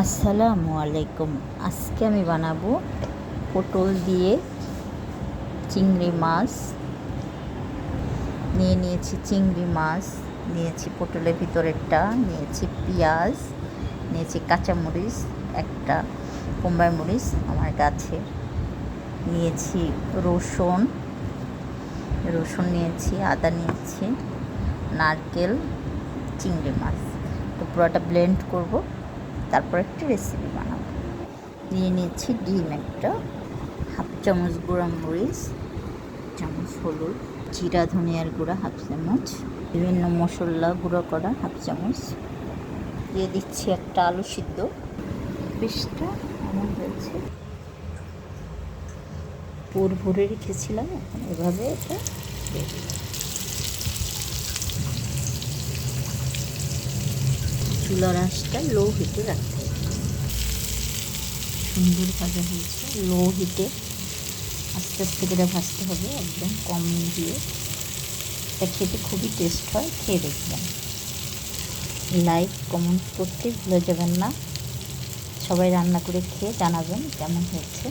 আসসালামু আলাইকুম। আজকে আমি বানাবো পটল দিয়ে চিংড়ি মাছ। নিয়েছি চিংড়ি মাছ, নিয়েছি পটলের ভিতরেরটা, নিয়েছি পেঁয়াজ, নিয়েছি কাঁচামরিচ, একটা বোম্বাই মরিচ আমার গাছে, নিয়েছি রসুন নিয়েছি, আদা নিয়েছি, নারকেল, চিংড়ি মাছ। তো পুরোটা ব্লেন্ড করব, তারপর একটা রেসিপি বানাবো। নিয়ে নিয়েছি ডিম একটা, হাফ চামচ গুঁড়া মরিচ, চামচ হলুদ, জিরা ধনিয়ার গুঁড়া হাফ চামচ, বিভিন্ন মশলা গুঁড়ো করা হাফ চামচ। দিয়ে দিচ্ছি একটা আলু সিদ্ধ। পিসটা এমন হয়েছে, পুর ভরে রেখেছিলাম, এখন এভাবে এটা দিয়ে দিলাম। চুলার আঁচটা লো হিটে রাখতে হবে। সুন্দর ভাজা হয়েছে, লো হিটে আস্তে আস্তে করে ভাজতে হবে, একদম কম দিয়ে। এটা খেতে খুবই টেস্ট হয়, খেয়ে দেখবেন। লাইক কমেন্ট করতে ভুলে যাবেন না। সবাই রান্না করে খেয়ে জানাবেন কেমন হয়েছে।